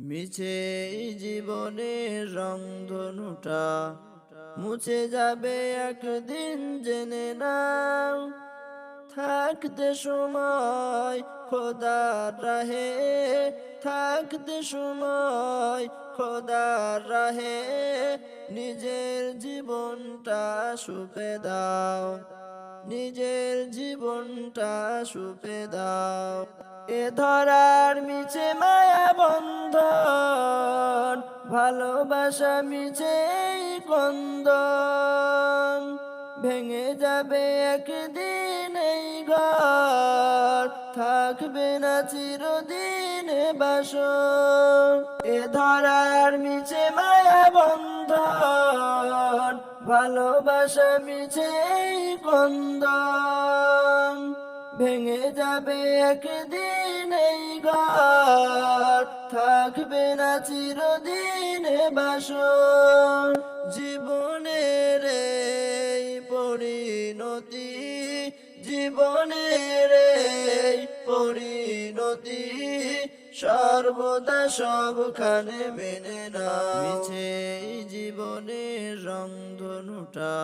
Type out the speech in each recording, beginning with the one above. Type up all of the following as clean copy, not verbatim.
মিছে এই জীবনের রংধনুটা মুছে যাবে একদিন, জেনে নাও। থাকতে সময় খোদার রাহে, থাকতে সময় খোদার রাহে, নিজের জীবনটা সুপে দাও, নিজের জীবনটা সুপে দাও। এ ধরার মিছে মায়া বন্ধন, ভালোবাসা মিছে এই কন্দন, ভেঙে যাবে একদিন এই ঘর, থাকবে না চিরদিন বাসর। এ ধরার মিছে মায়া বন্ধন, ভালোবাসা মিছে এই কন্দন, ভেঙে যাবে একদিন এই ঘর, থাকবে না চিরদিন বাসর। জীবনের এই পরিণতি, জীবনের এই পরিণতি, সর্বদা সবখানে মেনে না। মিছে এই জীবনের রংধনুটা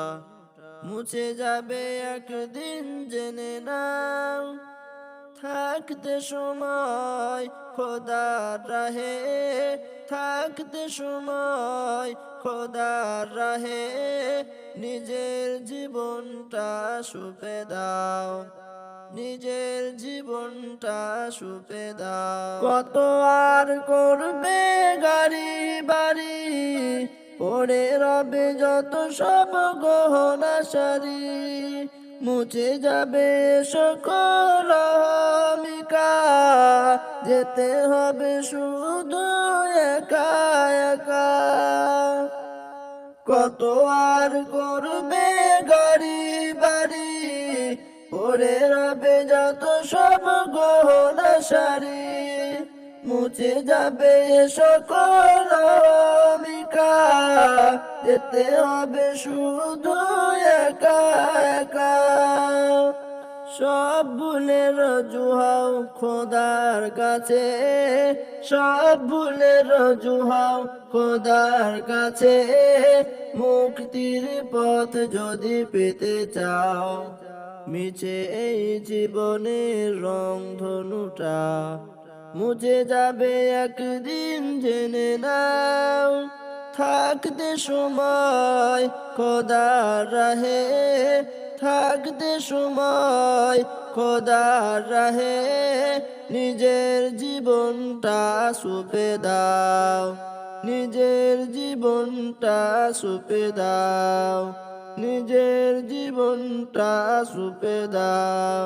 মুছে যাবে একদিন, জেনে নাও। থাকতে সময় খোদার রাহে, থাকতে সময় খোদার রাহে, নিজের জীবনটা সুপে দাও, নিজের জীবনটা সুপে দাও। কত আর করবে গাড়ি বাড়ি, পড়ে রবে যত সব গহনা সারি, মুছে যাবে সকল অহমিকা, যেতে হবে শুধু একা একা। কত আর করবে গাড়ি বাড়ি, পড়ে রবে যত সব গহনা সারি, মুছে যাবে সকল অহমিকা, যেতে হবে শুধু একা একা। সব ভুলে রজু হও খোদার কাছে, সব ভুলে রজু হও খোদার কাছে, মুক্তির পথ যদি পেতে চাও। মিছে এই জীবনের রংধনুটা মুছে যাবে একদিন, জেনে নাও। থাকতে সময় খোদার রাহে, থাকতে সময় খোদার রাহে, নিজের জীবনটা সুপে দাও, নিজের জীবনটা সুপে দাও, নিজের জীবনটা সুপে দাও।